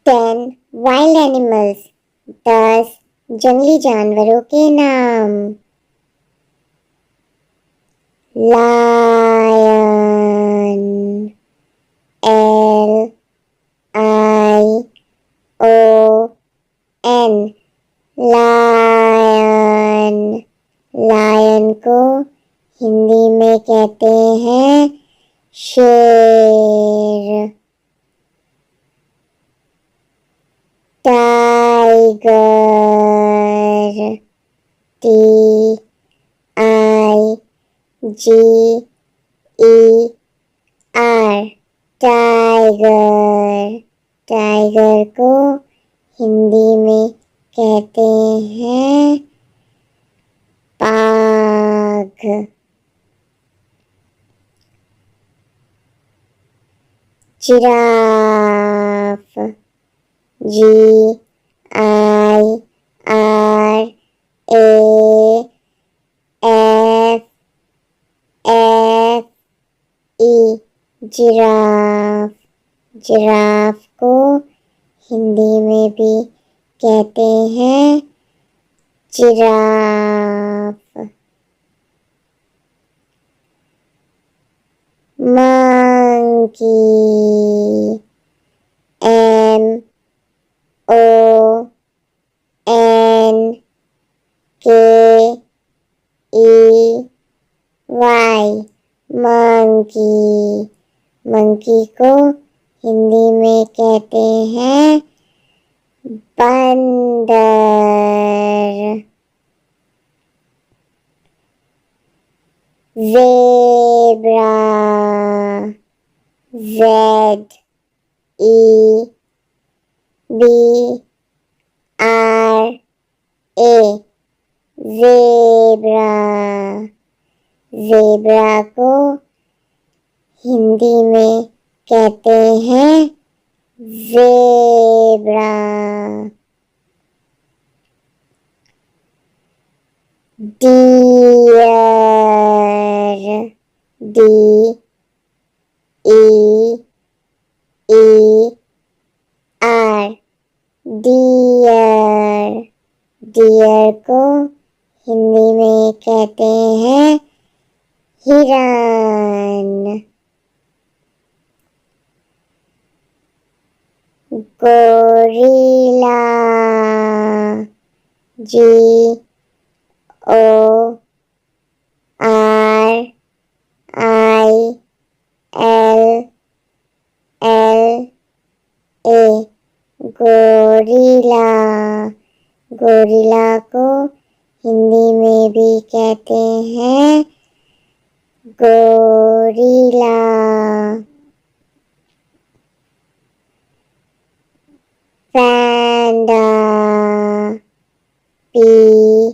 10 wild animals, 10 जंगली जानवरों के नाम। Lion, LION, lion. लायन को हिंदी में कहते हैं शेर। Tiger, TIGER, tiger. टाइगर को हिंदी में कहते हैं बाघ। Giraffe, GIRAFFE, giraffe. जिराफ को हिंदी में भी कहते हैं giraffe. Monkey, MONKEY, monkey. Monkey को हिंदी में कहते हैं बंदर। Zebra, ZEBRA, zebra. ज़ेब्रा को हिंदी में कहते हैं zebra. Deer, DEER, deer. Deer को हिंदी में कहते हैं हिरन। Gorilla, GORILLA, gorilla. गोरिल्ला को हिंदी में भी कहते हैं गोरिल्ला। पैंडा, PANDA,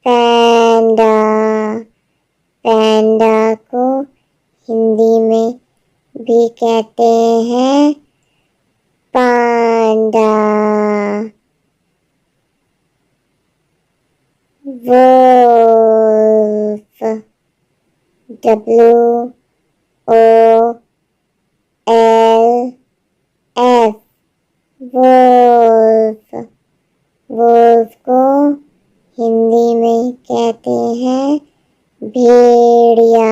पैंडा। पैंडा को हिंदी में भी कहते हैं panda. Wolf, WOLF, wolf. Wolf को हिंदी में कहते हैं भेड़िया।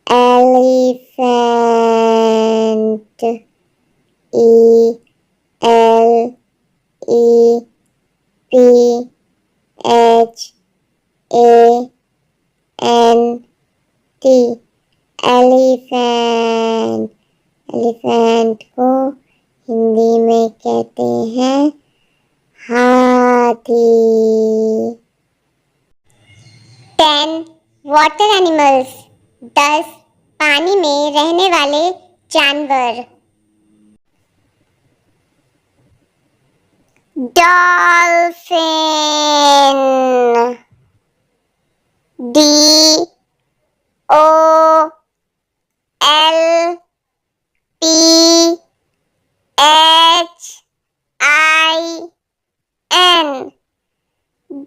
Elephant, ELEPHANT, elephant. एलिफेंट को हिंदी में कहते हैं हाथी। 10 वाटर एनिमल्स, 10 पानी में रहने वाले जानवर। Dolphin, DOLPHIN,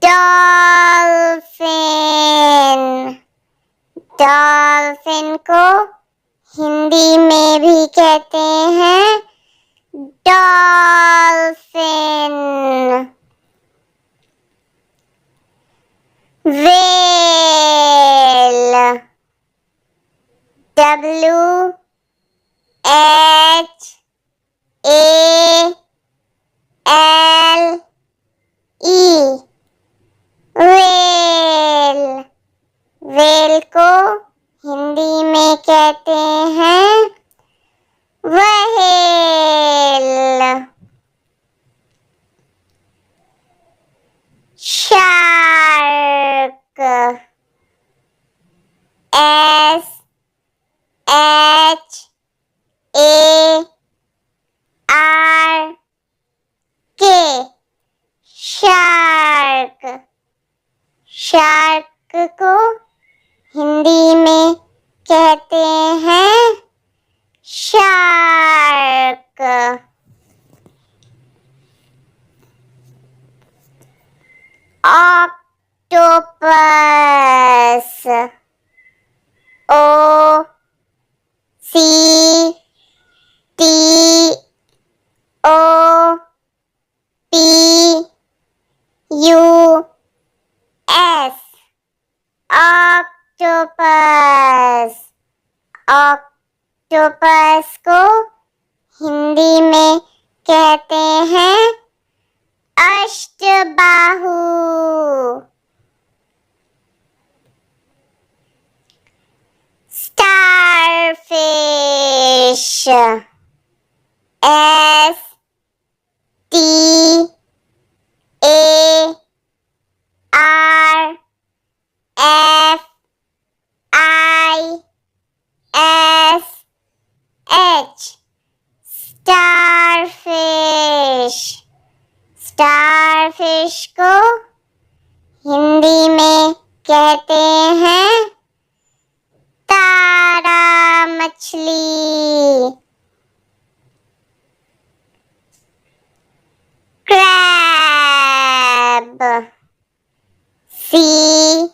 dolphin. डॉल्फिन को हिंदी में भी कहते हैं dolphin. Whale, WHALE, whale. Whale को हिंदी में कहते हैं whale. Shark, SHARK, shark. Shark को हिंदी में कहते हैं shark. Octopus, OCTOPUS, octopus. Octopus को हिंदी में कहते हैं अष्टबाहु। Starfish, STARFISH, starfish. स्टारफिश को हिंदी में कहते हैं तारा मछली। Crab, CRAB,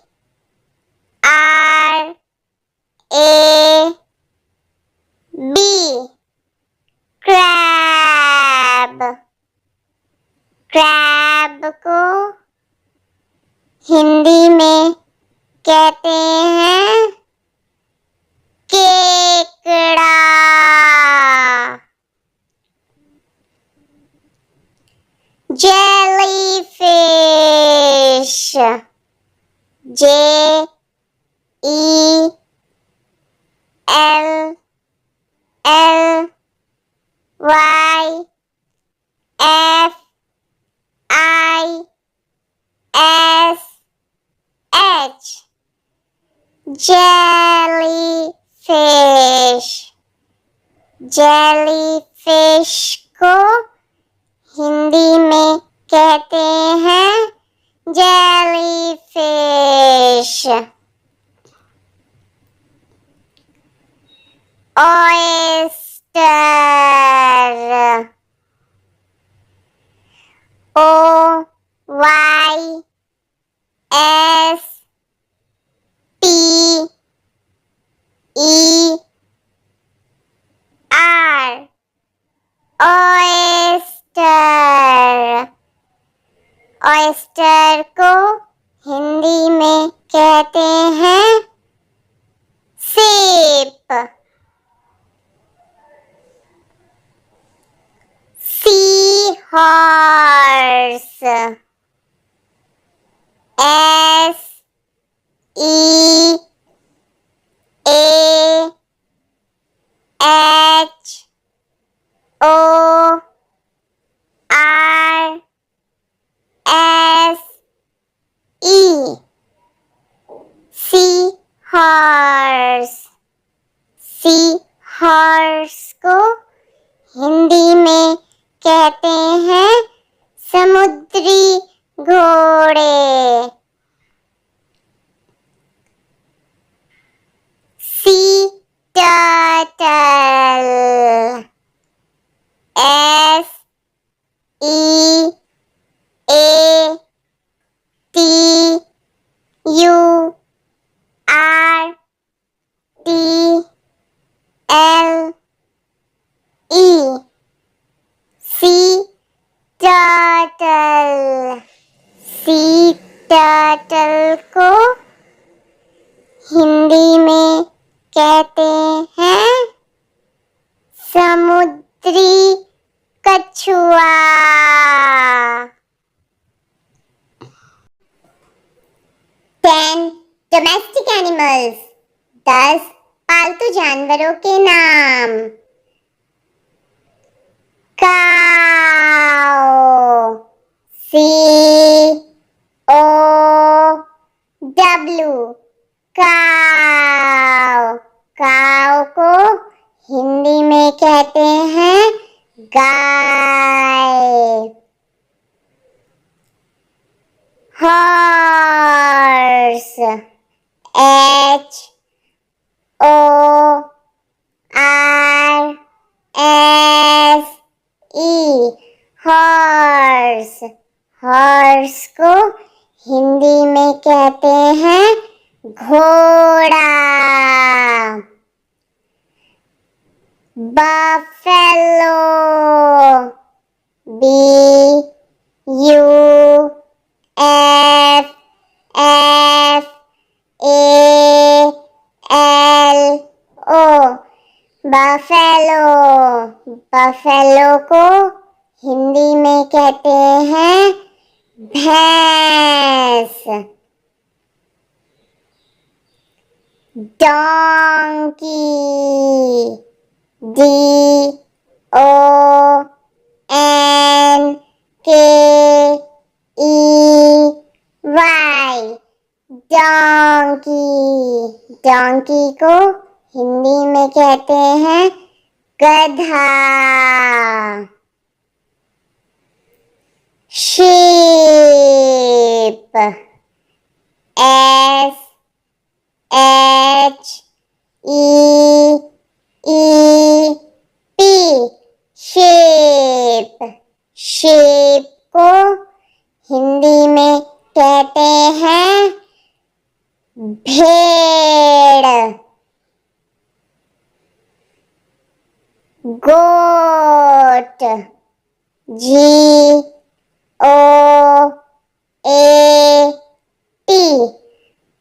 crab. क्रैब को हिंदी में कहते हैं केकड़ा। Jellyfish, JELLYFISH, jellyfish. जेलीफिश को हिंदी में कहते हैं jellyfish. Oyster, OYSTER, oyster. Oyster को हिंदी में कहते हैं सीप। Sea horse, SEAHORSE, sea horse. Sea horse को हिंदी में कहते हैं समुद्री घोड़े। सी टर्टल, SEATURTLE, टर्टल को हिंदी में कहते हैं समुद्री कछुआ। 10 डोमेस्टिक एनिमल्स, 10 पालतू जानवरों के नाम। काऊ, COW, काऊ। काऊ को हिंदी में कहते हैं गाय। Horse, HORSE, horse. हॉर्स को हिंदी में कहते हैं घोड़ा। Buffalo, BUFFALO, buffalo. बफेलो को हिंदी में कहते हैं भैंस। Donkey, DONKEY, donkey. डोंकी को हिंदी में कहते हैं गधा। Sheep, SHEEP, sheep. शीप को हिंदी में कहते हैं भेड़। गोट, GOAT,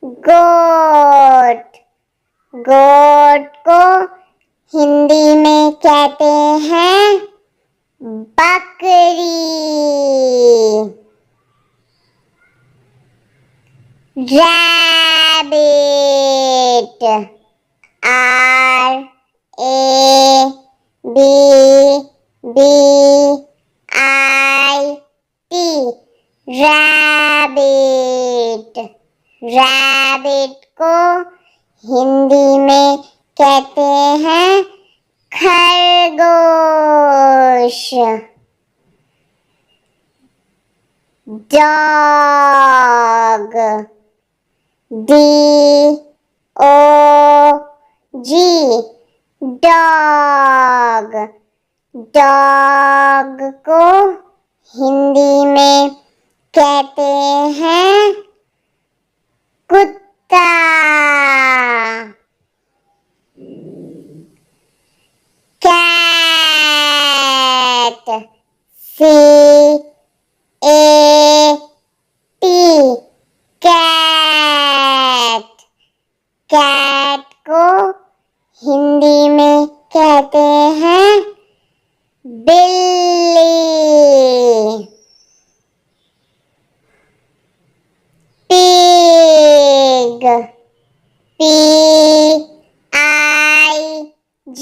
गोट। गोट को हिंदी में कहते हैं बकरी। Rabbit, RABBIT, rabbit. रैबिट को हिंदी में कहते हैं खरगोश। Dog, DOG, dog. डॉग को हिंदी में कहते हैं कुत्ता। Cat, CAT, cat. कैट को हिंदी में कहते हैं बिल्ली। Pig, PIG,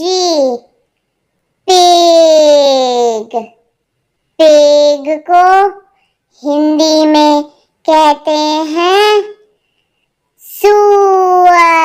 pig. पिग को हिंदी में कहते हैं सूअर।